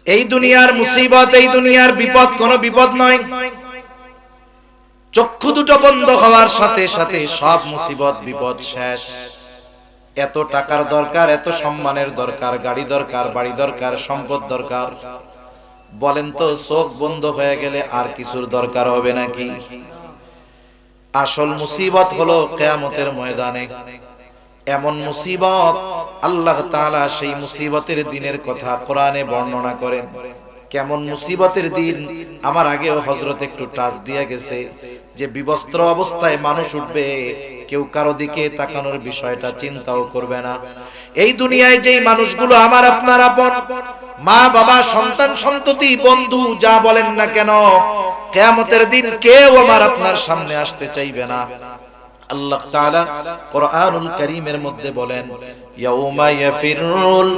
এই দুনিয়ার মুসিবত, এই দুনিয়ার বিপদ কোনো বিপদ নয়। চক্ষু দুটো বন্ধ হওয়ার সাথে সাথে সব মুসিবত বিপদ শেষ। এত টাকার দরকার, এত সম্মানের দরকার, গাড়ি দরকার, বাড়ি দরকার, সম্পদ দরকার, বলেন তো চোখ বন্ধ হয়ে গেলে আর কিছুর দরকার হবে নাকি? আসল মুসিবত হলো কিয়ামতের ময়দানে। এমন মুসিবত আল্লাহ তাআলা সেই মুসিবতের দিনের কথা কোরআনে বর্ণনা করেন। কেমন মুসিবতের দিন? আমার আগেও হযরত একটু টাচ দিয়ে গেছে যে বিবস্ত্র অবস্থায় মানুষ উঠবে, কেউ কারো দিকে তাকানোর বিষয়টা চিন্তাও করবে না। এই দুনিয়ায় যেই মানুষগুলো আমার আপনার আপন, মা বাবা, সন্তান সন্ততি, বন্ধু, যা বলেন না কেন, কিয়ামতের দিন কেউ আমার আপনার সামনে আসতে চাইবে না। আল্লাহ তাআলা কোরআনুল কারীমের মধ্যে বলেন, ইয়াউমা ইয়াফিরুল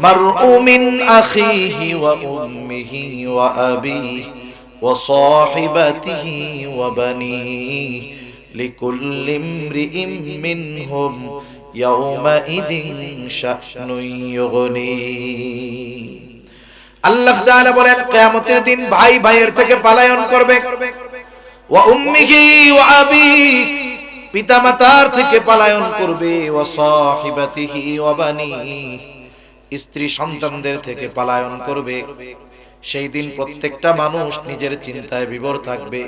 মারউ মিন আখিহি ওয়া উম্মিহি ওয়া আবিহি ওয়া সাহিবাতিহি ওয়া বানিহি লিকুল্লি ইমরিইম মিনহুম ইয়াউমা ইদিন শা'নুন ইউগনি। আল্লাহ তাআলা বলেন, কিয়ামতের দিন ভাই ভাইয়ের থেকে পলায়ন করবে, ওয়া উম্মিহি ওয়া আবিহি, পিতামাতার থেকে পলায়ন করবে, ওয়া সাহিবাতিহি ওয়া বানিহি, স্ত্রী সন্তানদের থেকে পলায়ন করবে। সেই দিন প্রত্যেকটা মানুষ নিজের চিন্তায় বিভোর থাকবে,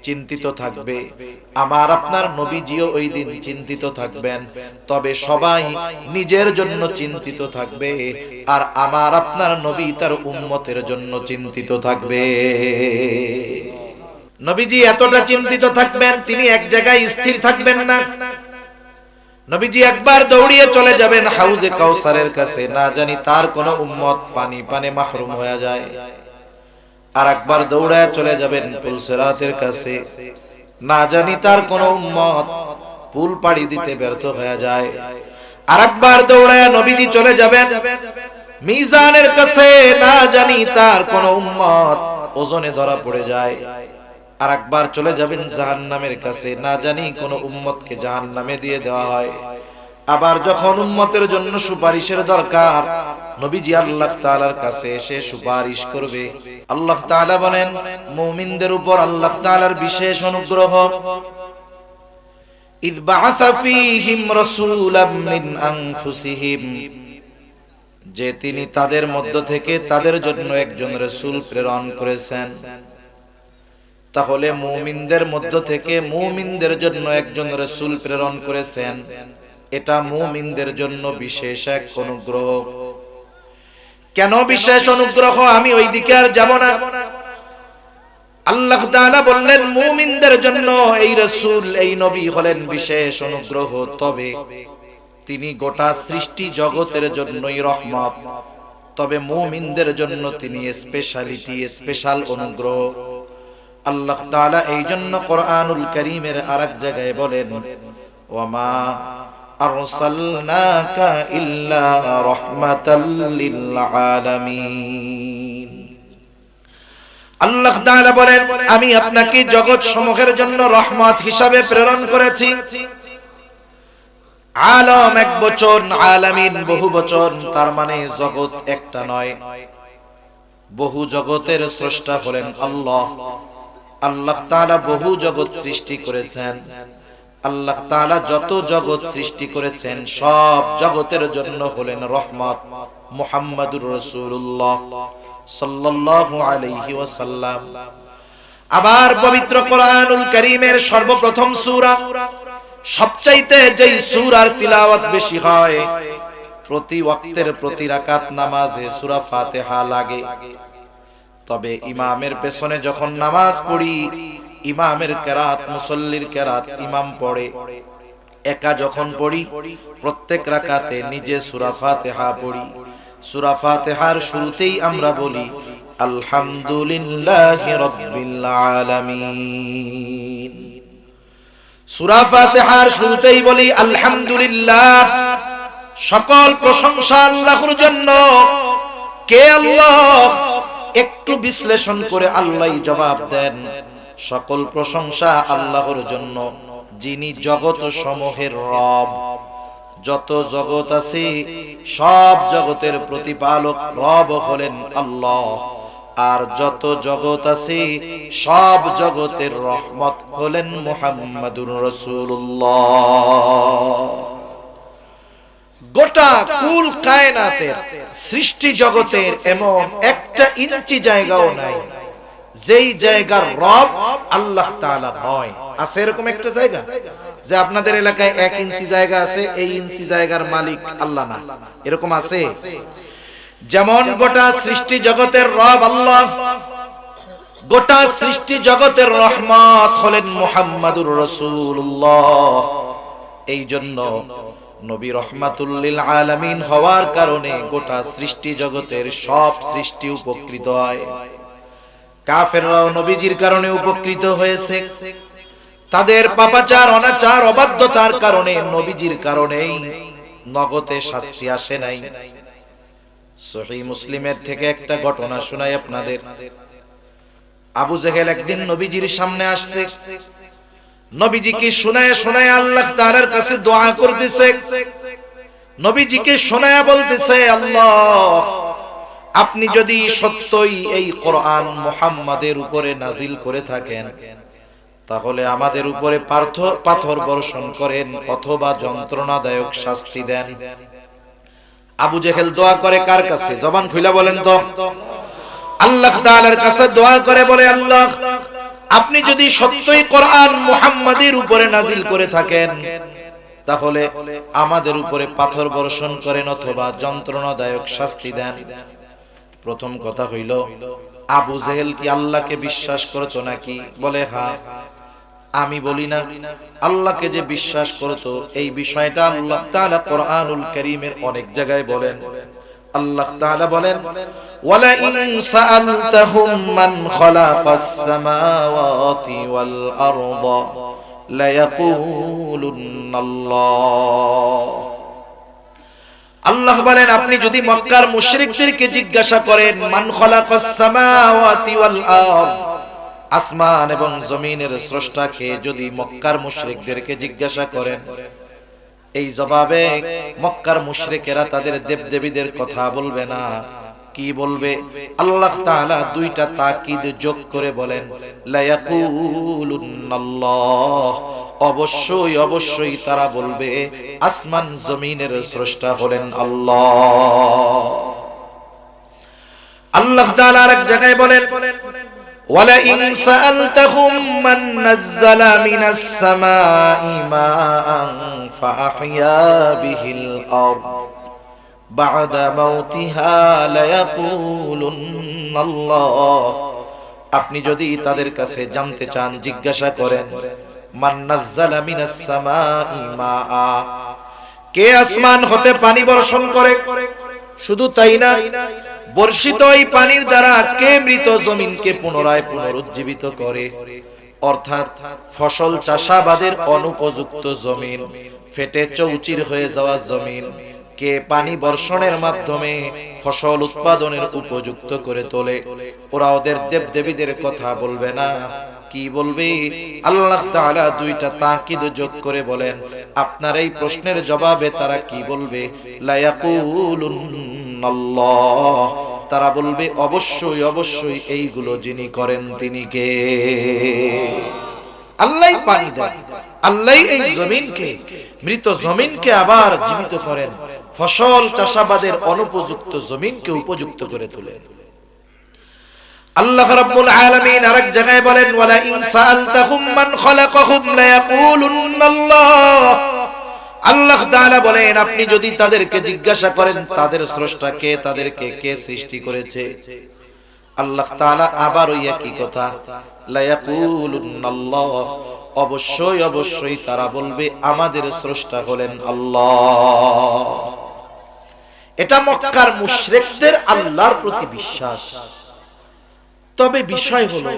চিন্তিত থাকবে। আমার আপনার নবীজিও ওই দিন চিন্তিত থাকবেন, তবে সবাই নিজের জন্য চিন্তিত থাকবে, আর আমার আপনার নবী তার উম্মতের জন্য চিন্তিত থাকবে। নবীজি এতটা চিন্তিত থাকবেন, তিনি এক জায়গায় স্থির থাকবেন না। নবীজি একবার দৌড়িয়ে চলে যাবেন হাউজে কাউসারের কাছে, না জানি তার কোন উম্মত পানি পানে মাহরুম হয়ে যায়। আর একবার দৌড়ায় চলে যাবেন পুলসিরাতের কাছে, না জানি তার কোন উম্মত পুল পাড়ি দিতে ব্যর্থ হয়ে যায়। আর একবার দৌড়ায় নবীজি চলে যাবেন মিজানের কাছে, না জানি তার কোন উম্মত ওজনে ধরা পড়ে যায়। আর একবার চলে যাবেন জাহান্নামের কাছে, না জানি কোন উম্মতকে জাহান্নামে দিয়ে দেওয়া হয়। আবার যখন উম্মতের জন্য সুপারিশের দরকার, নবীজি আল্লাহ তাআলার কাছে এসে সুপারিশ করবে। আল্লাহ তাআলা বলেন, মুমিনদের উপর আল্লাহ তাআলার বিশেষ অনুগ্রহ, ইয বাআসা ফীহিম রাসূলাম মিন আনফুসিহিম, যে তিনি তাদের মধ্য থেকে তাদের জন্য একজন রাসূল প্রেরণ করেছেন। তাহলে মুমিনদের মধ্য থেকে মুমিনদের জন্য একজন রাসূল প্রেরণ করেছেন, এটা মুমিনদের জন্য বিশেষ এক অনুগ্রহ। কেন বিশেষ অনুগ্রহ? আমি ওই দিকে আর যাব না। আল্লাহ তাআলা বললেন, মুমিনদের জন্য এই রাসূল, এই নবী হলেন বিশেষ অনুগ্রহ, তবে তিনি গোটা সৃষ্টি জগতের জন্যই রহমত। তবে মুমিনদের জন্য তিনি স্পেশালিটি, স্পেশাল অনুগ্রহ। আল্লাহ তাআলা এই জন্য কোরআনুল কারীমের আরেক জায়গায় বলেন, ওয়ামা আরসালনাকা ইল্লা রাহমাতাল লিল আলামিন। আল্লাহ তাআলা বলেন, আমি আপনাকে জগৎ সমূহের জন্য রহমত হিসাবে প্রেরণ করেছি। আলম এক বচন, আলামিন বহু বচন, তার মানে জগৎ একটা নয়, বহু জগতের স্রষ্টা হলেন আল্লাহ। আল্লাহ তাআলা বহু জগৎ সৃষ্টি করেছেন। আল্লাহ তাআলা যত জগৎ সৃষ্টি করেছেন সব জগতের জন্য হলেন রহমত। মুহাম্মাদুর রাসূলুল্লাহ সাল্লাল্লাহু আলাইহি ওয়াসাল্লাম। আবার পবিত্র কোরআনুল কারীমের সর্বপ্রথম সূরা, সবচাইতে যেই সূরার তিলাওয়াত বেশি হয়, প্রতি ওয়াক্তের প্রতি রাকাত নামাজে সূরা ফাতিহা লাগে। তবে ইমামের পেছনে যখন নামাজ পড়ি, ইমামের কেরাত, মুসল্লির কেরাত ইমাম পড়ে, একা যখন পড়ি প্রত্যেক রাকাতে নিজে সূরা ফাতিহা পড়ি। সূরা ফাতিহার শুরুতেই আমরা বলি আলহামদুলিল্লাহি রাব্বিল আলামিন। সূরা ফাতিহার শুরুতেই বলি আলহামদুলিল্লাহ, সকল প্রশংসা আল্লাহর জন্য। কে আল্লাহ? একটু বিশ্লেষণ করে আল্লাহই জবাব দেন, সকল প্রশংসা আল্লাহর জন্য, যিনি জগৎ সমূহের রব, যত জগৎ আছে সব জগতের প্রতিপালক রব হলেন আল্লাহ, আর যত জগৎ আছে সব জগতের রহমত হলেন মুহাম্মাদুর রাসূলুল্লাহ। গোটা কুল কায়নাতের সৃষ্টি জগতের এমন একটা ইঞ্চি জায়গাও নাই যেই জায়গার রব আল্লাহ তাআলা নয়। আছে এরকম একটা জায়গা যে আপনাদের এলাকায় 1 ইঞ্চি জায়গা আছে, এই ইঞ্চি জায়গার মালিক আল্লাহ না, এরকম আছে? যেমন গোটা সৃষ্টি জগতের রব আল্লাহ, গোটা সৃষ্টি জগতের রহমত হলেন মুহাম্মাদুর রাসূলুল্লাহ। এই জন্য নবী রহমাতুল লিল আলামিন হওয়ার কারণে গোটা সৃষ্টি জগতের সব সৃষ্টি উপকৃত হয়। কাফেররাও নবীজির কারণে উপকৃত হয়েছে, তাদের পাপাচার অনাচার অবাধ্যতার কারণে নবীজির কারণেই নগদে শাস্তি আসে নাই। সহিহ মুসলিমের থেকে একটা ঘটনা শোনাই আপনাদের। আবু জেহেল একদিন নবীজির সামনে আসছে, নবীজিকে শোনায় শোনায় আল্লাহ তাআলার কাছে দোয়া করতেছে, নবীজিকে শোনায় বলতেছে, আল্লাহ আপনি যদি সত্যই এই কোরআন মুহাম্মাদের উপরে নাজিল করে থাকেন তাহলে আমাদের উপরে পাথর বর্ষণ করেন অথবা যন্ত্রণাদায়ক শাস্তি দেন। আবু জেহেল দোয়া করে কার কাছে? জবান খুলে বলেন তো। আল্লাহ তাআলার কাছে দোয়া করে, বলে আল্লাহ আপনি যদি সত্যই কোরআন মুহাম্মাদের উপরে নাজিল করে থাকেন তাহলে আমাদের উপরে পাথর বর্ষণ করেন অথবা যন্ত্রণাদায়ক শাস্তি দেন। প্রথম কথা হইল, আবু জেহেল কি আল্লাহকে বিশ্বাস করতো নাকি? বলে হ্যাঁ। আমি বলি না, আল্লাহকে যে বিশ্বাস করতো এই বিষয়টা আল্লাহ তাআলা কোরআনুল কারীমের অনেক জায়গায় বলেন। আল্লাহ তাআলা বলেন, ওয়ালা ইন সাআলতাহুম মান খালাকাস সামাওয়াতি ওয়াল আরদা লা ইয়াকুলুন্নাল্লাহ। আল্লাহ বলেন আপনি যদি মক্কার মুশরিকদেরকে জিজ্ঞাসা করেন মান খালাকাস সামাওয়াতি ওয়াল আরদ, আসমান এবং জমিনের স্রষ্টাকে যদি মক্কার মুশরিকদেরকে জিজ্ঞাসা করেন, এই জবাবে মক্কার মুশরিকেরা তাদের দেবদেবীদের কথা বলবে না। কি বলবে? আল্লাহ তাআলা দুইটা তাকিদ যোগ করে বলেন, লা ইয়াকুলুন্নাল্লাহ, অবশ্যই অবশ্যই তারা বলবে আসমান জমিনের স্রষ্টা হলেন আল্লাহ। আল্লাহ তাআলা আরেক জায়গায় বলেন, ওয়ালা ইন সাআলতাহুম মান নাযালা মিনাস সামাই মাআন ফাআহইয়া বিহিল আরদ বা'দা মাউতিহা লা ইয়াকুলুন্নাল্লাহ। আপনি যদি তাদের কাছে জানতে চান, জিজ্ঞাসা করেন মান নাযালা মিনাস সামাই মাআ, কে আসমান হতে পানি বর্ষণ করে? শুধু তাই না, বর্ষিত এই পানির দ্বারা কে মৃত জমিনকে পুনরায় পুনরুজ্জীবিত করে? অর্থাৎ ফসল চাষাবাদের অনুপযুক্ত জমিন, ফেটে চৌচির হয়ে যাওয়া জমিন কে পানি বর্ষণের মাধ্যমে ফসল উৎপাদনের উপযুক্ত করে তোলে। ওরা ওদের দেবদেবীদের কথা বলবে না। কি বলবে? আল্লাহ তাআলা দুইটা তাকিদ যোগ করে বলেন, আপনার এই প্রশ্নের জবাবে তারা কি বলবে? লা ইয়াকুলুন্নাল্লাহ, তারা বলবে অবশ্যই অবশ্যই এইগুলো যিনি করেন তিনি কে? আল্লাহই পানি দেন, আল্লাহই এই জমিনকে, মৃত জমিনকে আবার জীবিত করেন, ফসল চাষাবাদের অনুপযুক্ত জমিনকে উপযুক্ত করে তোলেন। আল্লাহ রাব্বুল আলামিন আরেক জায়গায় বলেন, ওয়ালা ইন সাআলতাহুম মান খালাকাহুম লা ইয়াকুলুন্নাল্লাহ। আল্লাহ তাআলা বলেন আপনি যদি তাদেরকে জিজ্ঞাসা করেন তাদের স্রষ্টা কে, তাদেরকে কে সৃষ্টি করেছে, আল্লাহ তাআলা আবার ওই একই কথা, লা ইয়াকুলুন্নাল্লাহ, অবশ্যই অবশ্যই তারা বলবে আমাদের স্রষ্টা হলেন আল্লাহ। এটা মক্কার মুশরিকদের আল্লাহর প্রতি বিশ্বাস। তবে বিষয় হলো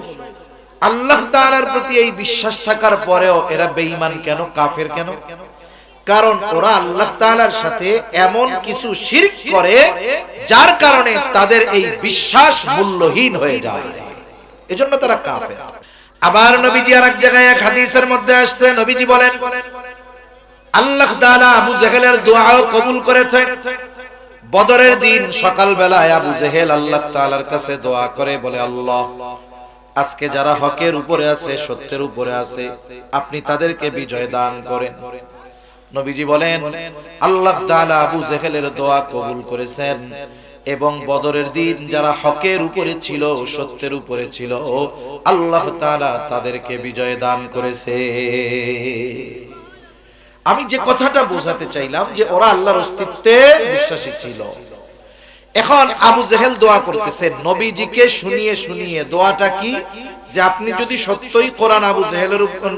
আল্লাহ তাআলার প্রতি এই বিশ্বাস থাকার পরেও এরা বেঈমান কেন, কাফের কেন? কারণ ওরা আল্লাহ তাআলার সাথে এমন কিছু শিরক করে যার কারণে তাদের এই বিশ্বাস মূল্যহীন হয়ে যায়, এজন্য তারা কাফের। আবার নবীজি আরেক জায়গায় এক হাদিসের মধ্যে আসছে, নবীজি বলেন আল্লাহ তাআলা আবু জেহেলের দোয়াও কবুল করেছেন। বদরের দিন সকাল বেলায় আবু জেহেল আল্লাহ তাআলার কাছে দোয়া করে বলে, আল্লাহ, আজকে যারা হকের উপরে আছে, সত্যের উপরে আছে, আপনি তাদেরকে বিজয় দান করেন। নবীজি বলেন, আল্লাহ তাআলা আবু জেহেলের দোয়া কবুল করেছেন এবং বদরের দিন যারা হকের উপরে ছিল, সত্যের উপরে ছিল, আল্লাহ তাআলা তাদেরকে বিজয় দান করেছে। আমি যে কথাটা বোঝাতে চাইলাম যে ওরা আল্লাহর অস্তিত্বে বিশ্বাসী ছিল। এখন আবু জেহেল দোয়া করতেছে নবীজিকে শুনিয়ে শুনিয়ে। দোয়াটা কি? যে আপনি যদি সত্যই কোরআন আবু জেহেলের উপর,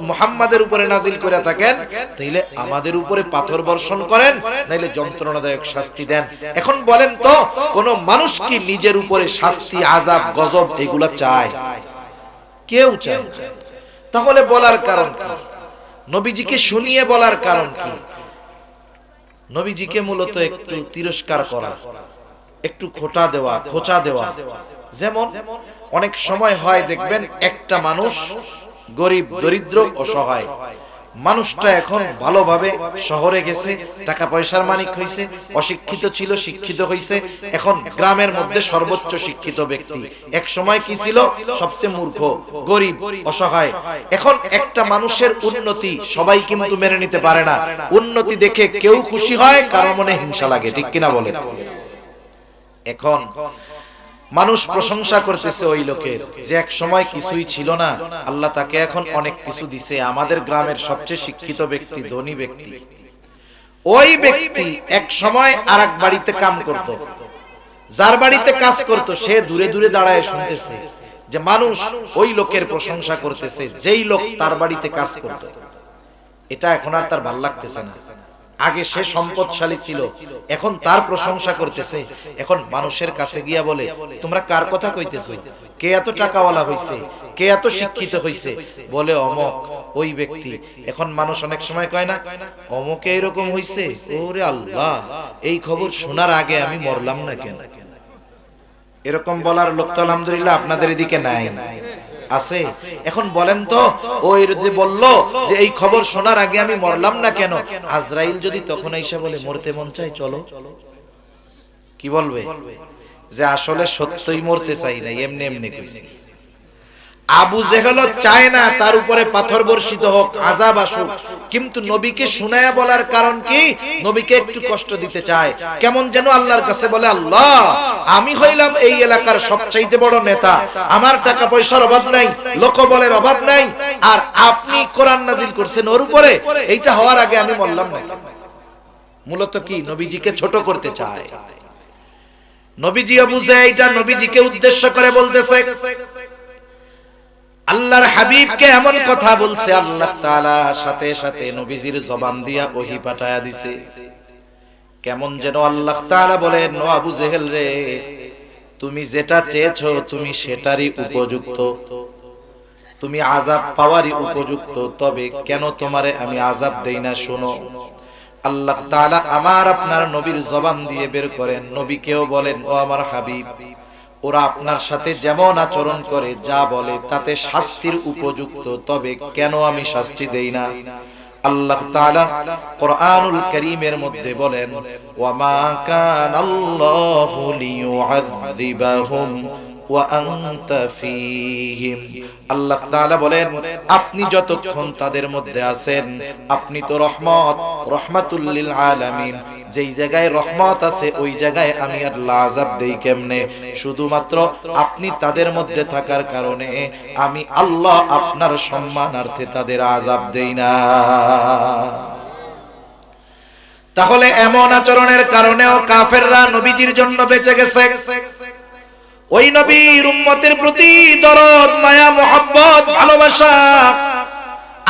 মুহাম্মাদের উপরে নাজিল করে থাকেন, তাহলে আমাদের উপরে পাথর বর্ষণ করেন, নাইলে যন্ত্রণাদায়ক শাস্তি দেন। এখন বলেন তো, কোন মানুষ কি নিজের উপরে শাস্তি, আযাব, গজব এগুলা চায়? কেউ চায় না। তাহলে বলার কারণ কি? নবীজিকে শুনিয়ে বলার কারণ কি? নবীজিকে মূলত একটু তিরস্কার করা, একটু খোঁচা দেওয়া। যেমন অনেক সময় হয় দেখবেন, একটা মানুষ গরিব, দরিদ্র, অসহায় মানুষটা এখন ভালোভাবে শহরে গেছে, টাকা পয়সার মালিক হইছে, অশিক্ষিত ছিল, শিক্ষিত হইছে, এখন গ্রামের মধ্যে সর্বোচ্চ শিক্ষিত ব্যক্তি। এক সময় কি ছিল? সবচেয়ে মূর্খ, গরিব, অসহায়। এখন একটা মানুষের উন্নতি সবাই কিন্তু মেনে নিতে পারে না। উন্নতি দেখে কেউ খুশি হয়, কারো মনে হিংসা লাগে, ঠিক কিনা বলেন? এখন মানুষ প্রশংসা করতেছে ওই লোকের, যে এক সময় কিছুই ছিল না, আল্লাহ তাকে এখন অনেক কিছু দিছে। আমাদের গ্রামের সবচেয়ে শিক্ষিত ব্যক্তি, ধনী ব্যক্তি। ওই ব্যক্তি এক সময় আরেক বাড়িতে কাম করত, যার বাড়িতে কাজ করত সে দূরে দূরে দাঁড়ায় শুনতেছে যে মানুষ ওই লোকের প্রশংসা করতেছে, যেই লোক তার বাড়িতে কাজ করত। এটা এখন আর তার ভালো লাগতেছে না। আগে সে সম্পদশালী ছিল, এখন তার প্রশংসা করতেছে। এখন মানুষের কাছে গিয়া বলে, তোমরা কার কথা কইতেছো? কে এত টাকাওয়ালা হইছে? কে এত শিক্ষিত হইছে? বলে অমক, ওই ব্যক্তি। এখন মানুষ অনেক সময় কয় না, অমকে এরকম হইছে, ওরে আল্লাহ, এই খবর শোনার আগে আমি মরলাম না কেন? এরকম বলার লোক তো আলহামদুলিল্লাহ আপনাদের এদিকে নাই, আছে? এখন বলেন তো, ওই যে বললো যে এই খবর শোনার আগে আমি মরলাম না কেন, আজরাইল যদি তখন এসে বলে মরতে মন চাই, চলো, কি বলবে? যে আসলে সত্যই মরতে চাই না, এমনি এমনি কইছি। আবু জেহেল চায় না তার উপরে পাথর বর্ষিত হোক, আযাব আসুক, কিন্তু নবীকে শুনায়া বলার কারণ কি? নবীকে একটু কষ্ট দিতে চায়। কেমন যেন আল্লাহর কাছে বলে, আল্লাহ, আমি হইলাম এই এলাকার সবচাইতে বড় নেতা, আমার টাকা পয়সার অভাব নাই, লোকবলের অভাব নাই, আর আপনি কোরআন নাজিল করছেন ওর উপরে, এইটা হওয়ার আগে আমি বললাম না। মূলত কি? নবীজিকে ছোট করতে চায়। নবীজিও বুঝে এইটা, নবীজিকে উদ্দেশ্য করে বলতেছে। আল্লাহর হাবিবকে এমন কথা বলছে, আল্লাহ তাআলা সাথে সাথে নবীজির জবান দিয়া ওহী পাঠায়া দিছে। কেমন যেন আল্লাহ তাআলা বলেন, ও আবু জেহেল রে, তুমি যেটা চেয়েছো তুমি সেটারই উপযুক্ত, তুমি আযাব পাওয়ারই উপযুক্ত, তবে কেন তোমারে আমি আযাব দেই না শোনো। আল্লাহ তাআলা আমার আপনার নবীর জবান দিয়ে বের করেন, নবীকেও বলেন, ও আমার হাবিব, ওরা আপনার সাথে যেমন আচরণ করে, যা বলে তাতে শাস্তির উপযুক্ত, তবে কেন আমি শাস্তি দেই না। আল্লাহ তাআলা কোরআনুল কারীমের মধ্যে বলেন, ওয়া মা কানাল্লাহু লিয়ুআযযিবাহুম ওয়া আনতা ফীহিম। আল্লাহ তাআলা বলেন, আপনি যতক্ষণ তাদের মধ্যে আছেন, আপনি তো রহমাতুল লিল আলামিন। যেই জায়গায় রহমত আছে ওই জায়গায় আমি আল্লাহ আযাব দেই কেমনে? শুধুমাত্র আপনি তাদের মধ্যে থাকার কারণে আমি আল্লাহ আপনার সম্মানার্থে তাদের আযাব দেই না। তাহলে এমন আচরণের কারণেও কাফেররা নবীজির জন্য বেঁচে গেছে। ওই নবীর উম্মতের প্রতি দরদ, মায়া, মোহাব্বত, ভালোবাসা,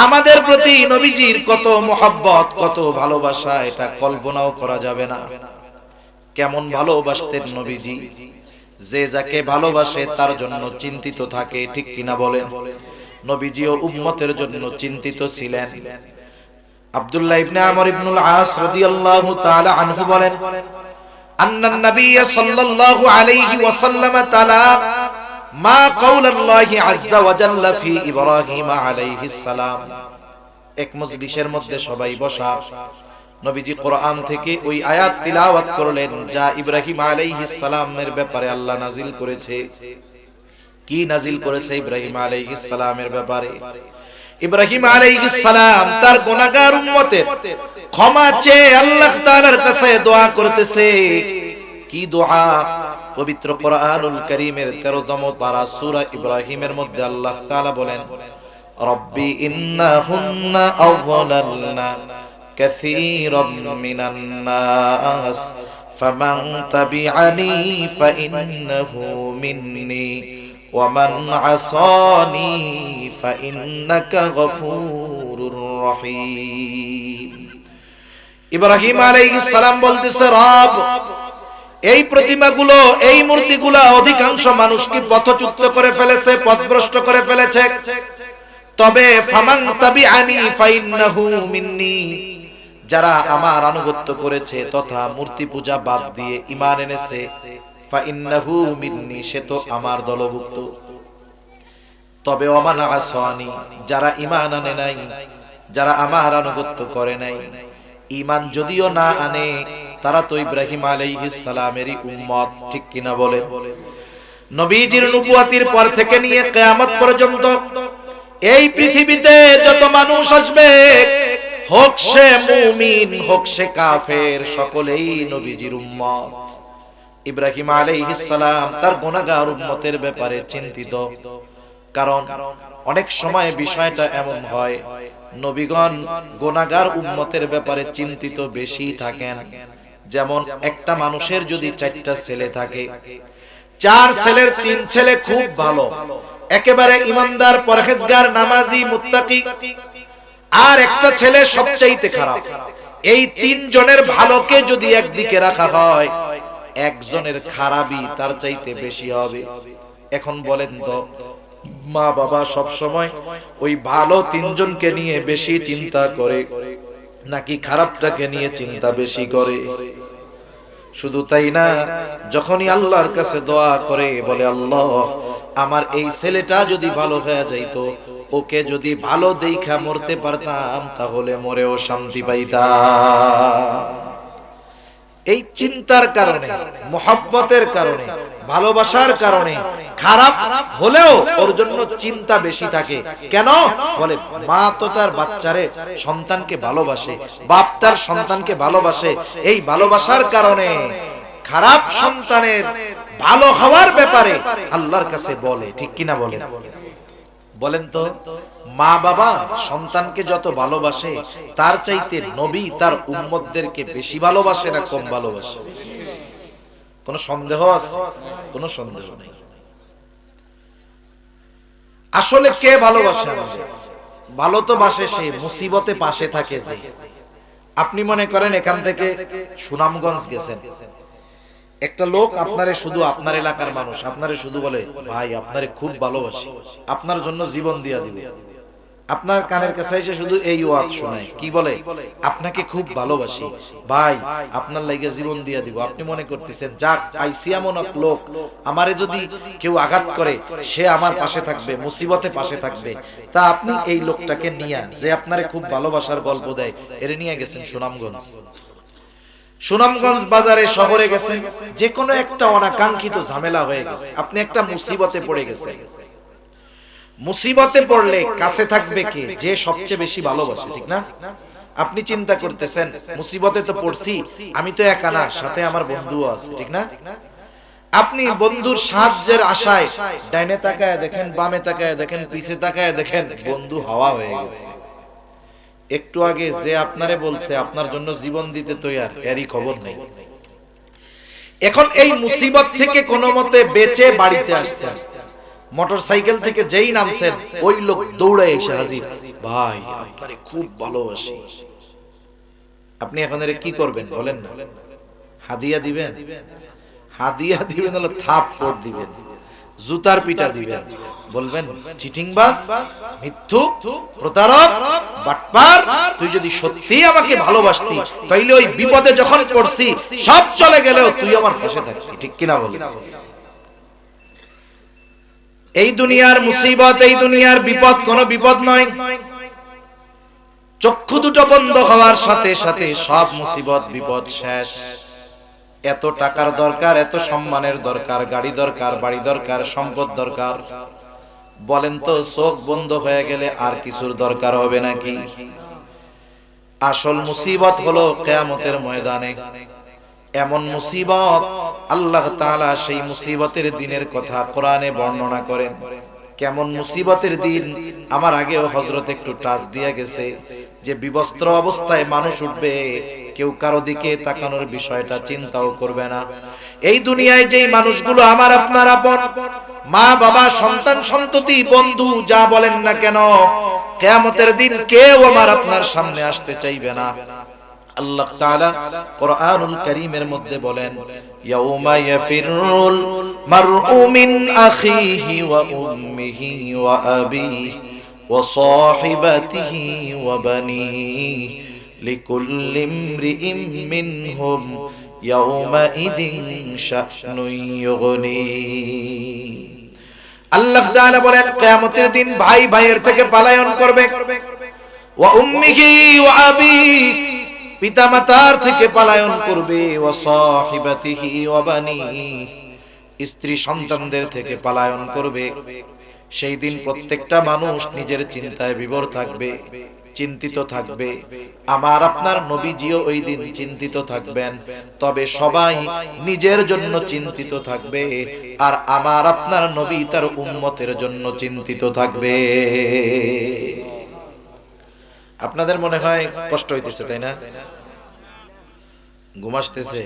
আমাদের প্রতি নবীজির কত মোহাব্বত, কত ভালোবাসা, এটা কল্পনাও করা যাবে না। কেমন ভালোবাসতেন নবীজি, যে যাকে ভালোবাসে তার জন্য চিন্তিত থাকে, ঠিক কিনা বলেন? নবীজিও উম্মতের জন্য চিন্তিত ছিলেন। আব্দুল্লাহ ইবনে আমর ইবনুল আস রাদিয়াল্লাহু তাআলা আনহু বলেন, আন্নান নবী সাল্লাল্লাহু আলাইহি ওয়াসাল্লাম তাআলা মা কাউলাল্লাহি আযজা ওয়া জাল্লা ফি ইব্রাহিম আলাইহিস সালাম। এক মজলিসের মধ্যে সবাই বসা, নবীজি কোরআন থেকে ওই আয়াত তিলাওয়াত করলেন যা ইব্রাহিম আলাইহিস সালামের ব্যাপারে আল্লাহ নাজিল করেছে। কি নাজিল করেছে ইব্রাহিম আলাইহিস সালামের ব্যাপারে? ইব্রাহিম আলাইহিস সালাম তার গুনাহগার উম্মতের ক্ষমা চেয়ে আল্লাহ তাআলার কাছে দোয়া করতেছে। কি দোয়া? পবিত্র কোরআনুল কারীমের 13তম পারা সূরা ইব্রাহিমের মধ্যে আল্লাহ তাআলা বলেন, রব্বি ইন্নাহুন্না আযলালনা কাসীরাম মিনান নাস ফামান তাবিআনি ফাইন্নাহু মিন্নি ওয়ামান আসানি ফাইন্নাকা গফুরুর রহিম। ইব্রাহিম আলাইহিস সালাম বলতেছে, রব, এই প্রতিমাগুলো, এই মূর্তিগুলো অধিকাংশ মানুষকে পথচ্যুত করে ফেলেছে, পথভ্রষ্ট করে ফেলেছে। তবে ফামান তাবিআনি ফাইন্নাহু মিন্নি, যারা আমার আনুগত্য করেছে তথা মূর্তি পূজা বাদ দিয়ে ঈমান এনেছে, ফাইন্নাহু মিন্নি, সে তো আমার দলভুক্ত। তবে ওমান আসানি, যারা ঈমান আনে নাই, যারা আমার আনুগত্য করে নাই, ঈমান যদিও না আনে, তারা তো ইব্রাহিম আলাইহিস সালামেরই উম্মত। ঠিক কিনা বলেন? নবীজির নবুয়তির পর থেকে নিয়ে কিয়ামত পর্যন্ত এই পৃথিবীতে যত মানুষ আসবে, হোক সে মুমিন হোক সে কাফের, সকলেই নবীজির উম্মত। ইব্রাহিম আলাইহিস সালাম তার গুনাহগার উম্মতের ব্যাপারে চিন্তিত। কারণ অনেক সময় বিষয়টা এমন হয়, নবীগণ গুনাহগার উম্মতের ব্যাপারে চিন্তিত বেশি থাকেন। যেমন একটা মানুষের যদি 4টা ছেলে থাকে, 4 ছেলের 3 ছেলে খুব ভালো, একেবারে ইমানদার, পরহেজগার, নামাজি, মুত্তাকি, আর একটা ছেলে সবচাইতে খারাপ। এই 3 জনের ভালোকে যদি একদিকে রাখা হয়, একজনের খারাপই তার চাইতে বেশি হবে। এখন বলেন তো, মা বাবা সব সময় ওই ভালো 3 জনকে নিয়ে বেশি চিন্তা করে নাকি খারাপটাকে নিয়ে চিন্তা বেশি করে? শুধু তাই না, যখনই আল্লাহর কাছে দোয়া করে বলে, আল্লাহ আমার এই ছেলেটা যদি ভালো হয়ে যাইতো, ওকে যদি ভালো দেখা মরতে পারতাম, তাহলে মরেও শান্তি পাইতাম। এই চিন্তার কারণে, মুহাব্বতের কারণে, ভালোবাসার কারণে খারাপ হলেও ওর জন্য চিন্তা বেশি থাকে। কেন? বলে মা তো তার বাচ্চারে, সন্তানকে ভালোবাসে, বাপ তার সন্তানকে ভালোবাসে। এই ভালোবাসার কারণে খারাপ সন্তানের ভালো হওয়ার ব্যাপারে আল্লাহর কাছে বলে। ঠিক কিনা বলেন? বলেন তো, মা বাবা সন্তানকে যত ভালোবাসে, তার চাইতে নবী তার উম্মতদেরকে বেশি ভালোবাসে না কম ভালোবাসে? কোন সন্দেহ আছে? কোন সন্দেহ নেই। আসলে কে ভালোবাসে আমাদের? ভালো তো বাসে সে, মুসিবতে পাশে থাকে যে। আপনি মনে করেন এখান থেকে সুনামগঞ্জ গেছেন, একটা লোক আপনারে, শুধু আপনার এলাকার মানুষ আপনারে শুধু বলে, ভাই আপনারে খুব ভালোবাসি, আপনার জন্য জীবন দিয়া দিব। আপনার কানের কাছে এসে শুধু এই ওয়াজ শোনায়, কি বলে? আপনাকে খুব ভালোবাসি ভাই, আপনার লাগি জীবন দিয়া দিব। আপনি মনে করতেছেন, যাক পাইছি এমন এক লোক, আমারে যদি কেউ আঘাত করে সে আমার পাশে থাকবে, মুসিবতে পাশে থাকবে। তা আপনি এই লোকটাকে নিয়ে, যে আপনারে খুব ভালোবাসার গল্প দেয়, এর নিয়ে গেছেন সুনামগঞ্জ। সুনামগঞ্জ বাজারে, শহরে গেছেন, যে কোনো একটা অনাকাঙ্ক্ষিত ঝামেলা হয়ে গেছে, আপনি একটা মুসিবতে পড়ে গেছেন। মুসিবতে পড়লে কাছে থাকবে কে? যে সবচেয়ে বেশি ভালোবাসে। ঠিক না? আপনি চিন্তা করতেছেন, মুসিবতে তো পড়ছি, আমি তো একা না, সাথে আমার বন্ধুও আছে। ঠিক না? আপনি বন্ধুর সাহায্যের আশায় ডাইনে তাকায় দেখেন, বামে তাকায় দেখেন, পিছে তাকায় দেখেন, বন্ধু হাওয়া হয়ে গেছে। একটু আগে যে আপনারে বলছে আপনার জন্য জীবন দিতে তৈয়ার, এরই খবর নেই। এখন এই মুসিবত থেকে কোনো মতে বেঁচে বাড়িতে আসছেন, মোটরসাইকেল থেকে যেই নামছেন, ওই লোক দৌড়ে এসে হাজির, ভাই আপনারে খুব ভালোবাসি। আপনি এখন এর কি করবেন বলেন না? হাদিয়া দিবেন? হাদিয়া দিবেন হলো থাপ্পড় দিবেন, জুতার পিটা দিবেন, বলবেন চিটিংবাজ, মিথ্যুক, প্রতারক, বাটপার, তুই যদি সত্যি আমাকে ভালোবাসতি তাইলে ওই বিপদে যখন পড়ছি সব চলে গেলেও তুই আমার পাশে থাকতি। ঠিক কিনা বলেন? এই দুনিয়ার মুসিবত, এই দুনিয়ার বিপদ কোন বিপদ নয়। চক্ষু দুটো বন্ধ হওয়ার সাথে সাথে সব মুসিবত বিপদ শেষ। এত টাকার দরকার, এত সম্মানের দরকার, গাড়ি দরকার, বাড়ি দরকার, সম্পদ দরকার। বলেন তো চোখ বন্ধ হয়ে গেলে আর কিছুর দরকার হবে নাকি? আসল মুসিবত হলো কিয়ামতের ময়দানে। এমন মুসিবত, আল্লাহ তাআলা সেই মুসিবতের দিনের কথা কোরআনে বর্ণনা করেন। কেমন মুসিবতের দিন? আমার আগেও হযরত একটু টাচ দিয়ে গেছে যে বিবস্ত্র অবস্থায় মানুষ উঠবে, কেউ কারো দিকে তাকানোর বিষয়টা চিন্তাও করবে না। এই দুনিয়ায় যেই মানুষগুলো আমার আপনার আপন, মা বাবা, সন্তান সন্ততি, বন্ধু, যা বলেন না কেন, কিয়ামতের দিন কেউ আমার আপনার সামনে আসতে চাইবে না। আল্লাহ তাআলা কোরআনুল কারীমের মধ্যে বলেন, ইয়াউমা ইয়াফিরুল মারউ মিন আখিহি ওয়া উম্মিহি ওয়া আবিহি ওয়া সাহিবাতিহি ওয়া বানিহি লিকুল্লি ইমরিইম মিনহুম ইয়াউমা ইযিন শা'নুন ইউগনি। আল্লাহ তাআলা বলেন কিয়ামতের দিন ভাই ভাইয়ের থেকে পলায়ন করবে, ওয়া উম্মিহি ওয়া আবিহি, পিতামাতার থেকে পলায়ন করবে, ওয়া সাহিবাতিহি ওয়া বানিহি, স্ত্রী সন্তানদের থেকে পলায়ন করবে। সেই দিন প্রত্যেকটা মানুষ নিজের চিন্তায় বিভোর থাকবে, চিন্তিত থাকবে। আমার আপনার নবীজিও ওই দিন চিন্তিত থাকবেন, তবে সবাই নিজের জন্য চিন্তিত থাকবে, আর আমার আপনার নবী তার উম্মতের জন্য চিন্তিত থাকবে। আপনাদের মনে হয় কষ্ট হইতেছে, তাই না? ঘুম আসতেছে?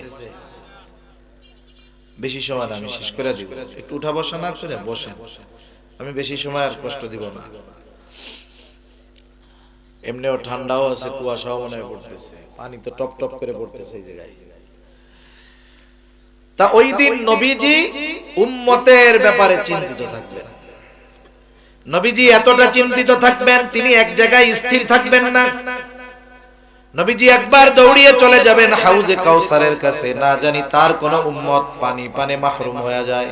বেশি সময় আমি শেষ করে দিব, একটু উঠা বসা না করে বসেন, আমি বেশি সময় আর কষ্ট দিব না। এমনিও ঠান্ডাও আছে, কুয়াশাও মনে হয় পড়তেছে, পানি তো টপ টপ করে পড়তেছে এই জায়গায়। তা ওই দিন নবীজি উম্মতের ব্যাপারে চিন্তিত থাকবেন। নবীজি এতটা চিন্তিত থাকবেন, তিনি এক জায়গায় স্থির থাকবেন না। নবীজি একবার দৌড়িয়ে চলে যাবেন হাউজে কাউসারের কাছে, না জানি তার কোন উম্মত পানি পানে মাহরুম হয়ে যায়।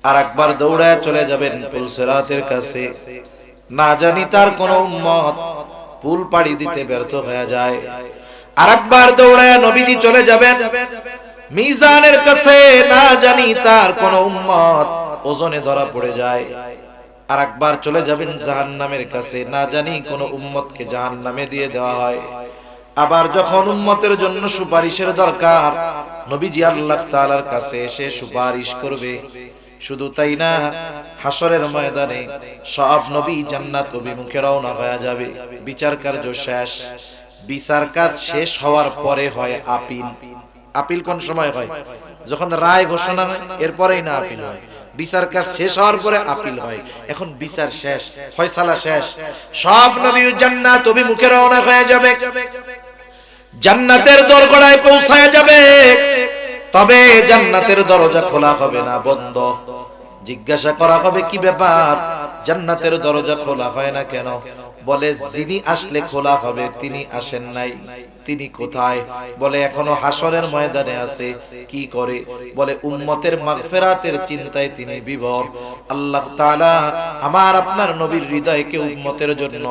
আর একবার দৌড়ায় চলে যাবেন পুলসিরাতের কাছে, না জানি তার কোন উম্মত পুল পাড়ি দিতে ব্যর্থ হয়ে যায়। আর একবার দৌড়ায় নবীজি চলে যাবেন মিজানের কাছে, না জানি তার কোন উম্মত ওজনে ধরা পড়ে যায়। আর একবার চলে যাবেন জাহান্নামের কাছে, না জানি কোন উম্মতকে জাহান্নামে দিয়ে দেওয়া হয়। আবার যখন উম্মতের জন্য সুপারিশের দরকার, নবীজি আল্লাহ তাআলার কাছে এসে সুপারিশ করবে। শুধু তাই না, হাসরের ময়দানে সব নবী জান্নাত অভিমুখে রওনা হয়ে যাবে। বিচার কার্য শেষ। বিচার কাজ শেষ হওয়ার পরে হয় আপিল। আপিল কোন সময় হয়? যখন রায় ঘোষণা হয়, এরপরেই না আপিল হয়। বিচার কাজ শেষ হওয়ার পরে আপিল হয়। এখন বিচার শেষ, ফয়সালা শেষ, সব নবী জান্নাত অভিমুখে রওনা হয়ে যাবে, জান্নাতের দরগড়ায় পৌঁছায় যাবে। তবে জান্নাতের দরজা খোলা হবে না, বন্ধ। জিজ্ঞাসা করা হবে, কি ব্যাপার, জান্নাতের দরজা খোলা হয় না কেন? বলে, যিনি আসলে খোলা হবে তিনি আসেন নাই। তিনি কোথায়? বলে, এখনো হাসরের ময়দানে আছে। কি করে? বলে, উম্মতের মাগফিরাতের চিন্তায় তিনি বিভোর। আল্লাহ তাআলা আমার আপনার নবীর হৃদয়কে উম্মতের জন্য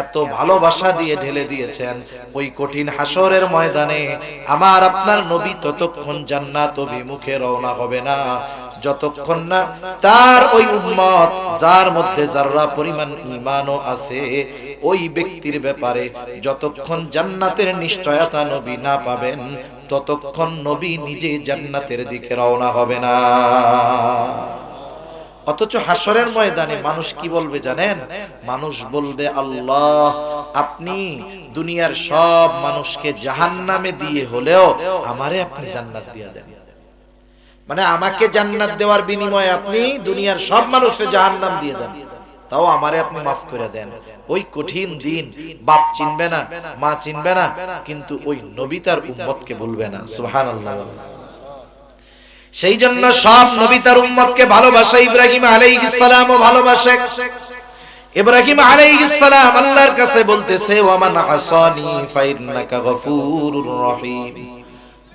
এত ভালোবাসা দিয়ে ঢেলে দিয়েছেন, ওই কঠিন হাসরের ময়দানে আমার আপনার নবী ততক্ষণ জান্নাত অভিমুখে রওনা হবে না, যতক্ষণ না তার ওই উম্মত, যার মধ্যে যারা পরিমাণ ঈমানও আছে, ওই ব্যক্তির ব্যাপারে যতক্ষণ জান্নাতের নিশ্চয়তা নবী না পাবেন, ততক্ষণ নবী নিজে জান্নাতের দিকে রওনা হবে না। অথচ হাসরের ময়দানে মানুষ কি বলবে জানেন? মানুষ বলবে, আল্লাহ, আপনি দুনিয়ার সব মানুষকে জাহান্নামে দিয়ে হলেও আমারে আপনি জান্নাত দিয়ে দেন। মানে আমাকে জান্নাত দেওয়ার বিনিময়ে আপনি দুনিয়ার সব মানুষকে জাহান্নাম দিয়ে দেন, তাও আমারে আপনি মাফ করে দেন। ওই কঠিন দিন বাপ চিনবে না, মা চিনবে না, কিন্তু ওই নবী তার উম্মতকে ভুলবে না। সুবহানাল্লাহ। সেই জন্য সব নবী তার উম্মতকে ভালোবাসে। ইব্রাহিম আলাইহিস সালামও ভালোবাসে। ইব্রাহিম আলাইহিস সালাম আল্লাহর কাছে বলতেছে, ওয়া মান আসানি ফাইন্নাকা গফুরুর রহিম।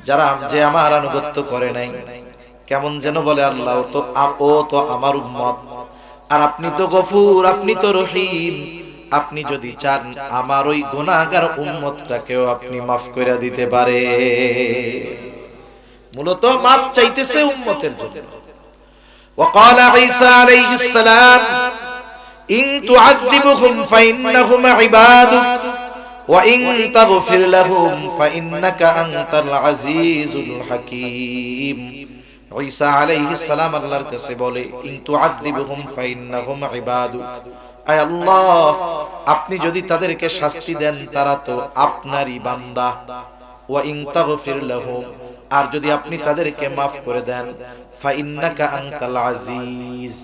যারা যে আমার আনুগত্য করে নাই, কেমন যেন বলে, আল্লাহ ও তো আমার উম্মত, আর আপনি তো গফুর, আপনি তো রহিম, আপনি যদি চান আমার ওই গুনাহগার উম্মতটাকেও আপনি মাফ করে দিতে পারে। মূলত মাফ চাইতেছে উম্মতের জন্য। وقال عيسى عليه السلام إن تعذبهم فإنهم عبادك وإن تغفر لهم فإنك أنت العزيز الحكيم। ঈসা আলাইহিস সালাম আল্লাহর কাছে বলে, ইন তুআযিবহুম ফাইন্নাহুম ইবাদুক, আয় আল্লাহ আপনি যদি তাদেরকে শাস্তি দেন তারা তো আপনারই বান্দা, ওয়া ইন তাগফির লাহুম, আর যদি আপনি তাদেরকে মাফ করে দেন, ফাইন্নাকা আনতাল আজিজ,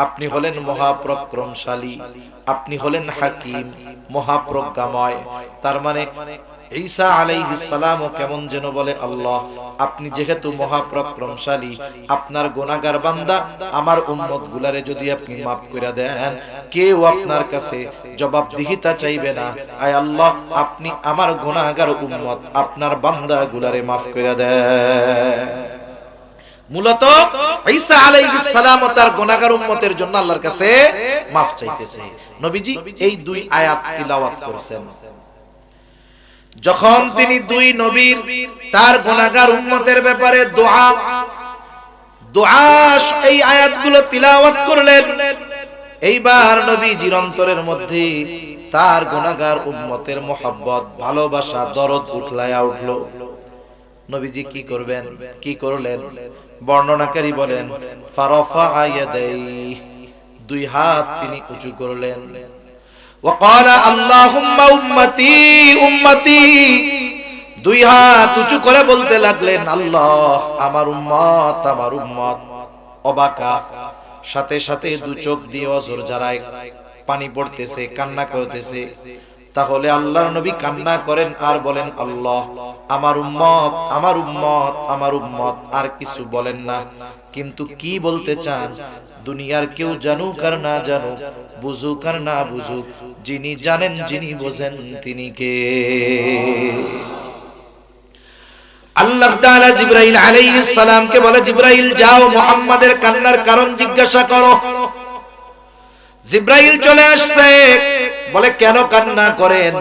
আপনি হলেন মহাপরাক্রমশালী, আপনি হলেন হাকিম, মহাপ্রজ্ঞাময়। তার মানে ঈসা আলাইহিস সালামও কেমন যেন বলে, আল্লাহ আপনি যেহেতু মহাপরাক্রমশালী, আপনার গুনাহগার বান্দা আমার উম্মত গুলারে যদি আপনি মাফ করে দেন, কেউ আপনার কাছে জবাবদিহিতা চাইবে না। আয় আল্লাহ আপনি আমার গুনাহগার উম্মত আপনার বান্দা গুলারে মাফ করে দেন। মূলত ঈসা আলাইহিস সালাম তার গুনাহগার উম্মতের জন্য আল্লাহর কাছে মাফ চাইতেছে। নবীজি এই দুই আয়াত তিলাওয়াত করেছেন। যখন তিনি দুই নবীর তার গুনাহগার উম্মতের ব্যাপারে দোয়া এই আয়াতগুলো তিলাওয়াত করলেন, এইবার নবীজির অন্তরের মধ্যে তার গুনাহগার উম্মতের মুহাব্বত, ভালোবাসা, দরদ উঠলায়া উঠলো। নবীজি কি করবেন, কি করলেন? বর্ণনাকারী বলেন, ফারাফা ইয়াদাইহি, দুই হাত তিনি উঁচু করলেন। وقال اللهم উম্মতি উম্মতি, দুই হাত উঁচু করে বলতে লাগলেন, আল্লাহ আমার উম্মত আমার উম্মত। অবাকা, সাথে সাথে দু চোখ দিয়ে অঝর জারায় পানি পড়তেছে, কান্না করতেছে। তাহলে আল্লাহর নবী কান্না করেন আর বলেন, আল্লাহ আমার উম্মত আমার উম্মত আমার উম্মত, আর কিছু বলেন না। কিন্তু কি বলতে চান? দুনিয়ার কেউ জানুক আর না জানুক, বুঝুক আর না বুঝুক, যিনি জানেন যিনি বোঝেন তিনি কে? আল্লাহ তাআলা জিবরাইল আলাইহিস সালামকে বলে, জিবরাইল যাও মুহাম্মাদের কান্নার কারণ জিজ্ঞাসা করো। জিবরাইল চলে আসছে, বলে কেন কান্না করেন?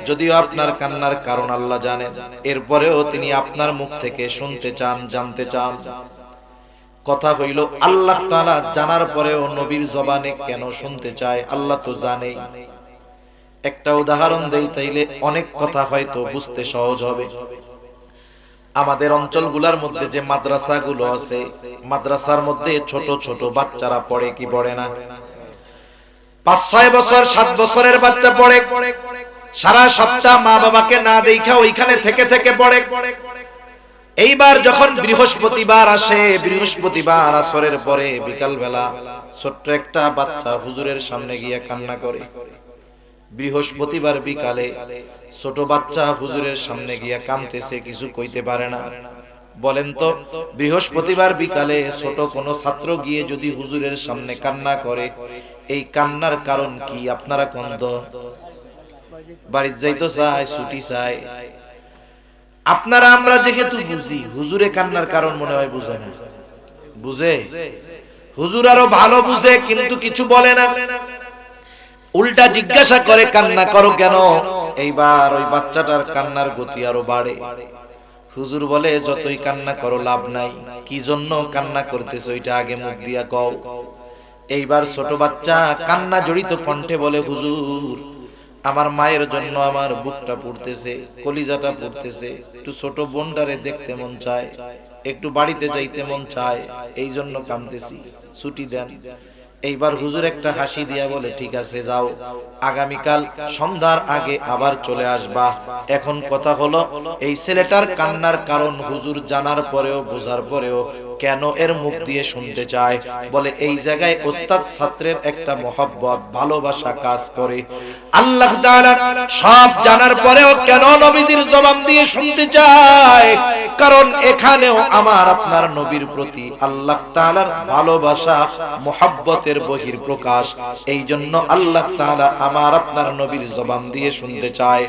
যদিও আপনার কান্নার কারণ আল্লাহ জানেন, এরপরেও তিনি আপনার মুখ থেকে শুনতে চান, জানতে চান। কথা হইল আল্লাহ তাআলা জানার পরেও নবীর জবানে কেন শুনতে চায় আল্লাহ তো জানেই। একটা উদাহরণ দেই, তাইলে অনেক কথা হয়তো বুঝতে সহজ হবে। আমাদের অঞ্চলগুলোর মধ্যে যে মাদ্রাসাগুলো আছে, মাদ্রাসার মধ্যে ছোট ছোট বাচ্চারা পড়ে কি পড়ে না? 5-6 বছর 7 বছরের বাচ্চা পড়ে, সারা সপ্তাহ মা বাবাকে না দেখা ওইখানে থেকে থেকে পড়ে। এইবার যখন বৃহস্পতিবার আসে, বৃহস্পতিবার আসরের পরে বিকাল বেলা ছোট্ট একটা বাচ্চা হুজুরের সামনে গিয়ে কান্না করে। বৃহস্পতিবার বিকালে ছোট বাচ্চা হুজুরের সামনে গিয়া কাঁদতেছে, কিছু কইতে পারে না। বলেন তো, বৃহস্পতিবার বিকালে ছোট কোনো ছাত্র গিয়ে যদি হুজুরের সামনে কান্না করে, এই কান্নার কারণ কি? আপনারা কোন তো বাড়িতে যাইতো চায়, ছুটি চায়। আপনারা আমরা যেহেতু বুঝি, হুজুরে কান্নার কারণ মনে হয় বুঝে না। বুঝে? হুজুর আরো ভালো বুঝে, কিন্তু কিছু বলে না, উল্টা জিজ্ঞাসা করে কান্না করো কেন? এইবার ওই বাচ্চাটার কান্নার গতি আরো বাড়ে। হুজুর বলে, যতই কান্না করো লাভ নাই, কি জন্য কান্না করতেছ ওইটা আগে মুখ দিয়া কও। এইবার ছোট বাচ্চা কান্না জড়িত কণ্ঠে বলে, হুজুর আমার মায়ের জন্য আমার বুকটা পুড়তেছে, কলিজাটা পুড়তেছে, একটু ছোট বোনটারে দেখতে মন চায়, একটু বাড়িতে যাইতে মন চায়, এই জন্য কাঁদতেছি, ছুটি দেন। এইবার হুজুর একটা হাসি দিয়া বলে, ঠিক আছে যাও, আগামীকাল সন্ধ্যার আগে আবার চলে আসবা। এখন কথা হলো, এই ছেলেটার কান্নার কারণ হুজুর জানার পরেও বোঝার পরেও কেন এর মুখ দিয়ে শুনতে চায়? বলে এই জায়গায় ওস্তাদ ছাত্রের একটা মহব্বত, ভালোবাসা কাজ করে। আল্লাহ তাআলা সব জানার পরেও কেন নবীজির জবান দিয়ে শুনতে চায়? কারণ এখানেও আমার আপনার নবীর প্রতি আল্লাহ তাআলার ভালোবাসা, মহব্বতের বহির প্রকাশ। এই জন্য আল্লাহ তাআলা আমার আপনার নবীর জবান দিয়ে শুনতে চায়।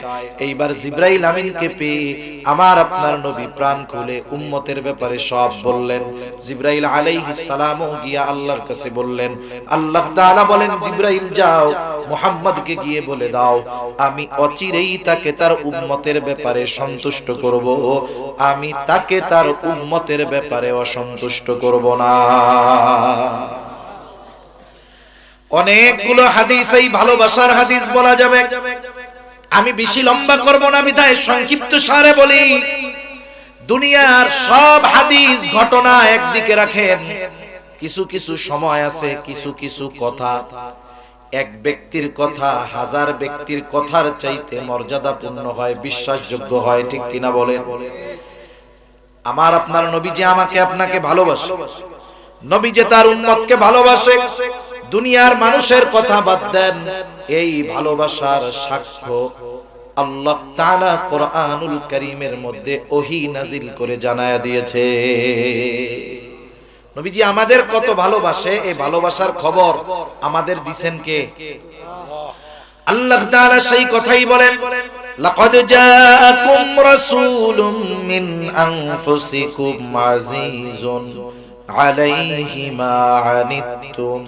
এইবার জিবরাইল আমিনকে পেয়ে আমার আপনার নবী প্রাণ খুলে উম্মতের ব্যাপারে সব বললেন। জিবরাইল আলাইহিস সালামও গিয়া আল্লাহর কাছে বললেন। আল্লাহ তাআলা বলেন, জিবরাইল যাও মুহাম্মদকে গিয়ে বলে দাও আমি অচিরেই তাকে তার উম্মতের ব্যাপারে সন্তুষ্ট করব, আমি তাকে তার উম্মতের ব্যাপারে অসন্তুষ্ট করব না। অনেকগুলো হাদিস, এই ভালোবাসার হাদিস বলা যাবে, আমি বেশি লম্বা করব না বিধায় সংক্ষিপ্ত সারে বলি। দুনিয়ার সব হাদিস ঘটনা একদিকে রাখেন, কিছু কিছু সময় আছে, কিছু কিছু কথা এক ব্যক্তির কথা হাজার ব্যক্তির কথার চাইতে মর্যাদাপূর্ণ হয়, বিশ্বাসযোগ্য হয়, ঠিক কিনা বলেন? আমার আপনার নবী যে আমাকে আপনাকে ভালোবাসে, নবী যে তার উম্মতকে ভালোবাসে, দুনিয়ার মানুষের কথা বাদ দেন, এই ভালোবাসার সাক্ষ্য আল্লাহ তাআলা কোরআনুল কারীমের মধ্যে ওহী নাজিল করে জানায়া দিয়েছে। নবীজি আমাদের কত ভালোবাসে, এই ভালোবাসার খবর আমাদের দিবেন কে? আল্লাহ তাআলা সেই কথাই বলেন, লাকাদ জাআকুম রাসূলুম মিন আনফুসিকুম আজিজুন আলাইহি মা আনিতুম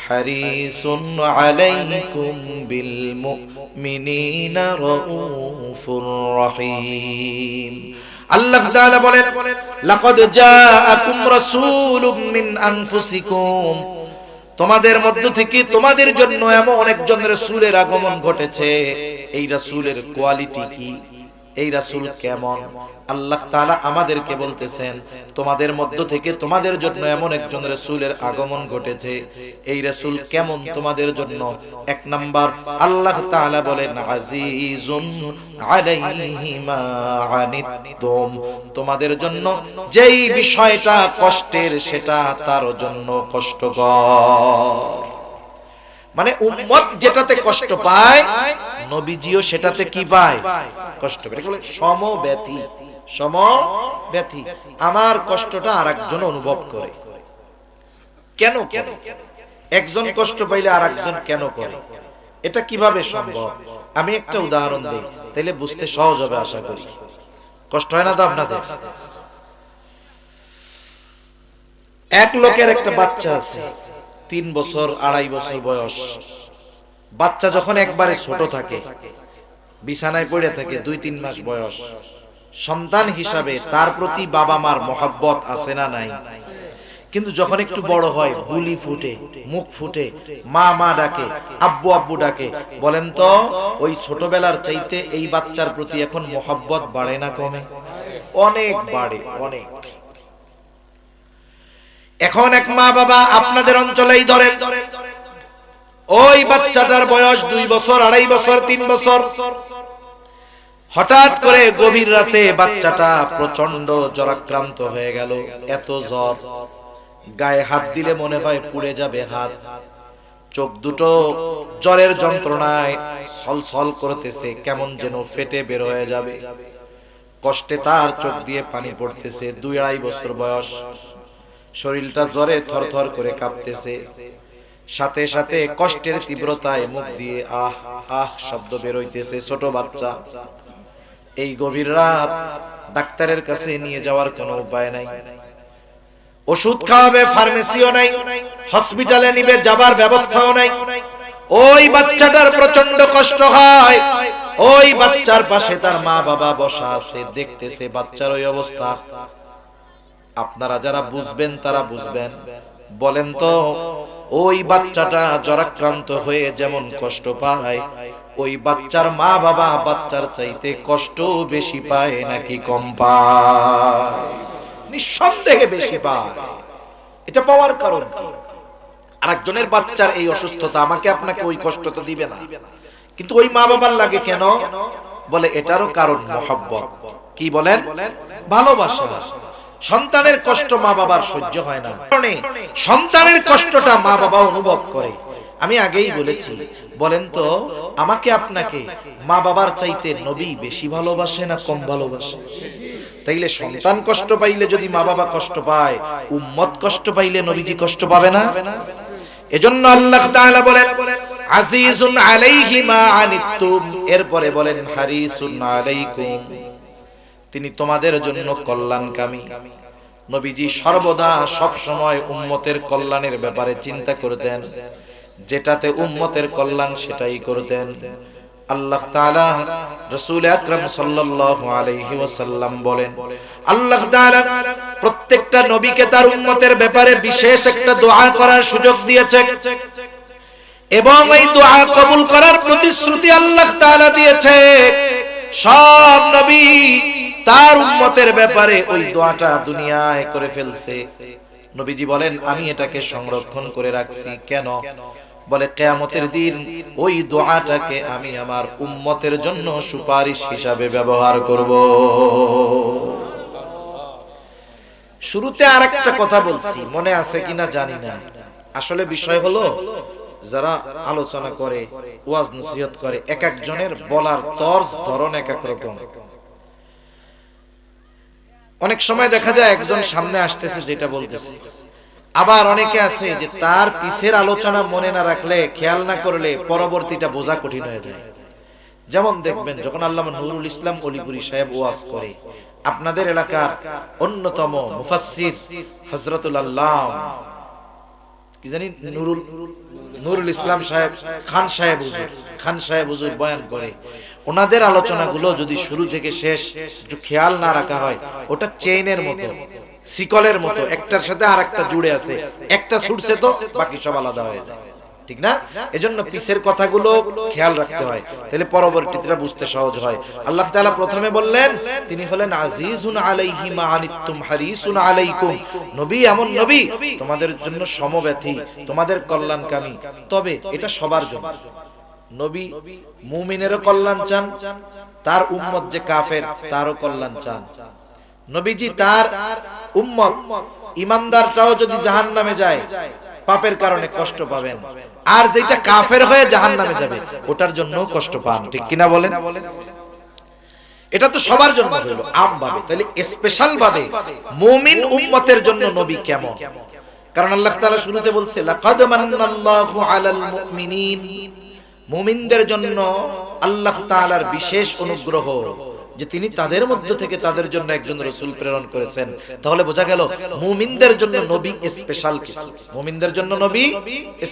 হারিসুন আলাইকুম বিল মুমিনিনা রাউফুর রহিম। আল্লাহ তাআলা বলেন, লাকাদ জাআকুম রাসূলুম মিন আনফুসিকুম, তোমাদের মধ্য থেকে তোমাদের জন্য এমন একজন রাসূলের আগমন ঘটেছে। এই রাসূলের কোয়ালিটি কি, এই রাসূল কেমন? আল্লাহ তাআলা আমাদেরকে বলতেছেন তোমাদের মধ্য থেকে তোমাদের জন্য এমন একজন রাসূলের আগমন ঘটেছে। এই রাসূল কেমন তোমাদের জন্য? এক নাম্বার আল্লাহ তাআলা বলেন আজিজুন আলাইহি মা আনিতুম, তোমাদের জন্য যেই বিষয়টা কষ্টের সেটা তার জন্য কষ্টকর। মানে উম্মত যেটাতে কষ্ট পায় নবীজিও সেটাতে কি পায়? কষ্ট পায়। বলে সমব্যথী, সমব্যথী, আমার কষ্টটা আরেকজন অনুভব করে। কেন কেন একজন কষ্ট পাইলে আরেকজন কেন করে? এটা কিভাবে সম্ভব? আমি একটা উদাহরণ দেই, তাইলে বুঝতে সহজ হবে আশা করি। কষ্ট হয় না তো আপনাদের? এক লোকের একটা বাচ্চা আছে, 3 বছর 2.5 বছর বয়স। বাচ্চা যখন একবারে ছোট থাকে, বিছানায় পড়ে থাকে, 2-3 মাস বয়স, সন্তান হিসাবে তার প্রতি বাবা মার মহব্বত আছে না নাই? কিন্তু যখন একটু বড় হয়, বুলি ফুটে, মুখ ফুটে, মা মা ডাকে, আব্বু আব্বু ডাকে, বলেন তো ওই ছোটবেলার চাইতে এই বাচ্চার প্রতি এখন মহব্বত বাড়ে না কমে? অনেক বাড়ে, অনেক। এখন এক মা বাবা আপনাদের অঞ্চলেই ধরেন, ওই বাচ্চাটার বয়স 2 বছর 2.5 বছর 3 বছর, হঠাৎ করে গভীর রাতে বাচ্চাটা প্রচন্ড জ্বরাক্রান্ত হয়ে গেল। এত জ্বর, গায়ে হাত দিলে মনে হয় পুড়ে যাবে হাত, চোখ দুটো জ্বরের যন্ত্রণায় ছলছল করতেছে, কেমন যেন ফেটে বের হয়ে যাবে। কষ্টে তার চোখ দিয়ে পানি পড়তেছে। 2-2.5 বছর বয়স, শরীরটা জ্বরে থরথর করে কাঁপতেছে, সাথে সাথে কষ্টের তীব্রতায় মুখ দিয়ে আহ আহ শব্দ বের হইতেছে। ছোট বাচ্চা, এই গভীর রাত, ডাক্তারের কাছে নিয়ে যাওয়ার কোনো উপায় নাই, ওষুধ খাওয়াবে ফার্মেসিও নাই, হসপিটালে নিবে যাবার ব্যবস্থাও নাই। ওই বাচ্চাটার প্রচন্ড কষ্ট হয়। ওই বাচ্চার পাশে তার মা বাবা বসা আছে, দেখতেছে বাচ্চার ওই অবস্থা। আপনারা যারা বুঝবেন তারা বুঝবেন। বলেন তো ওই বাচ্চাটা জ্বরাক্রান্ত হয়ে যেমন কষ্ট পায়, ওই বাচ্চার মা বাবা বাচ্চার চাইতে কষ্ট বেশি পায় নাকি কম পায়? নিঃসন্দেহে বেশি পায়। এটা পাওয়ার কারণ কি? আরেকজনের বাচ্চার এই অসুস্থতা আমাকে আপনাকে ওই কষ্ট তো দিবে না, কিন্তু ওই মা বাবার লাগে কেন? বলে এটারও কারণ মহব্বত। কি বলেন? ভালোবাসা। সন্তানের কষ্ট মা বাবার সহ্য হয় না, সন্তানের কষ্টটা মা বাবা অনুভব করে। আমি আগেই বলেছি, বলেন তো আমাকে আপনাকে মা বাবার চাইতে নবী বেশি ভালোবাসে না কম ভালোবাসে? তাইলে সন্তান কষ্ট পাইলে যদি মা বাবা কষ্ট পায়, উম্মত কষ্ট পাইলে নবীজি কষ্ট পাবে না? এজন্য আল্লাহ তাআলা বলেন আজিজুন আলাইহি মা আনিতুম, এরপরে বলেন হারিসুন আলাইকুম, তিনি তোমাদের জন্য কল্যাণকামী। নবীজি সর্বদা সব সময় উম্মতের কল্যাণের ব্যাপারে চিন্তা করতেন। যেটাতে উম্মতের কল্যাণ সেটাই করতেন। আল্লাহ তাআলা রাসূল আকরাম সাল্লাল্লাহু আলাইহি ওয়াসাল্লাম বলেন, আল্লাহ তাআলা প্রত্যেকটা নবীকে তার উম্মতের ব্যাপারে বিশেষ একটা দোয়া করার সুযোগ দিয়েছে এবং এই দোয়া কবুল করার প্রতিশ্রুতি আল্লাহ তাআলা দিয়েছে। সব নবী তার উম্মতের ব্যাপারে ওই দোয়াটা দুনিয়ায় করে ফেলছে। নবীজি বলেন, আমি এটাকে সংরক্ষণ করে রাখছি। কেন? বলে, কিয়ামতের দিন ওই দোয়াটাকে আমি আমার উম্মতের জন্য সুপারিশ হিসাবে ব্যবহার করব। শুরুতে আরেকটা কথা বলছি, মনে আছে কিনা জানি না। আসলে বিষয় হলো, যারা আলোচনা করে, ওয়াজ নসিহত করে, এক একজনের বলার তর্জ ধরন এক এক রকম। অনেক সময় দেখা যায় একজন সামনে আসতেছে যেটা বলতেছে, আবার অনেকে আছে যে তার পিছের আলোচনা মনে না রাখলে, খেয়াল না করলে পরবর্তীটা বোঝা কঠিন হয়ে যায়। যেমন দেখবেন, যখন আল্লামা নুরুল ইসলাম অলিপুরি সাহেব ওয়াজ করে, আপনাদের এলাকার অন্যতম মুফাসসির হযরতুল আল্লাম কি জানি নুরুল ইসলাম সাহেব, খান সাহেব হুজুর বয়ান করে, ওনাদের আলোচনাগুলো যদি শুরু থেকে শেষ একটু খেয়াল না রাখা হয়, ওটা চেইনের মতো, শিকলের মতো, একটার সাথে আরেকটা জুড়ে আছে, একটা ছুটছে তো বাকি সব আলাদা হয়ে যায়, ঠিক না? এজন্য পিছের কথাগুলো খেয়াল রাখতে হয়, তাহলে পরবর্তীটা বুঝতে সহজ হয়। আল্লাহ তাআলা প্রথমে বললেন, তিনি হলেন আজিজুন আলাইহি মা আনিতুম হারিসুন আলাইকুম। নবী এমন নবী, তোমাদের জন্য সমব্যথী, তোমাদের কল্যাণকামী। তবে এটা সবার জন্য। নবী মুমিনেরও কল্যাণ চান, তার উম্মত যে কাফের তারও কল্যাণ চান। নবীজি তার উম্মত ঈমানদারটাও যদি জাহান্নামে যায়, পাপের কারণে কষ্ট পাবেন, আর যেটা কাফের হয়ে জাহান্নামে যাবে ওটার জন্য কষ্ট পান, ঠিক কিনা বলেন? এটা তো সবার জন্য হলো আমভাবে, তাহলে স্পেশাল ভাবে মুমিন উম্মতের জন্য নবী কেমন? কারণ আল্লাহ তাআলা শুরুতে বলছে, লাকাদ মান্নাল্লাহু আলাল মুমিনিন, মুমিনদের জন্য আল্লাহ তাআলার বিশেষ অনুগ্রহ যে তিনি তাদের মধ্য থেকে তাদের জন্য একজন রাসূল প্রেরণ করেছেন। তাহলে বোঝা গেল মুমিনদের জন্য নবী স্পেশাল কিছু, মুমিনদের জন্য নবী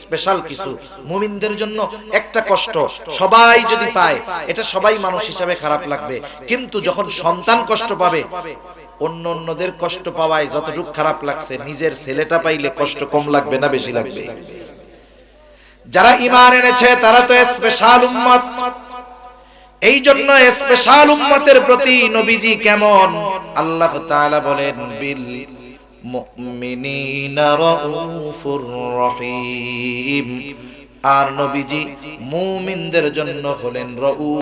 স্পেশাল কিছু। মুমিনদের জন্য একটা কষ্ট সবাই যদি পায়, এটা সবাই মানুষ হিসাবে খারাপ লাগবে, কিন্তু যখন সন্তান কষ্ট পাবে, অন্যদের কষ্ট পাওয়ায় যতটুকু খারাপ লাগছে, নিজের ছেলেটা পাইলে কষ্ট কম লাগবে না বেশি লাগবে? যারা ঈমান এনেছে তারা তো স্পেশাল উম্মত। এই জন্য স্পেশাল উম্মতের প্রতি নবীজি কেমন? আল্লাহ তাআলা বলেন, বিল মুমিনিনা রাউফুর রহিম। আর নবীজি মুমিনদের জন্য হলেন রাউফ।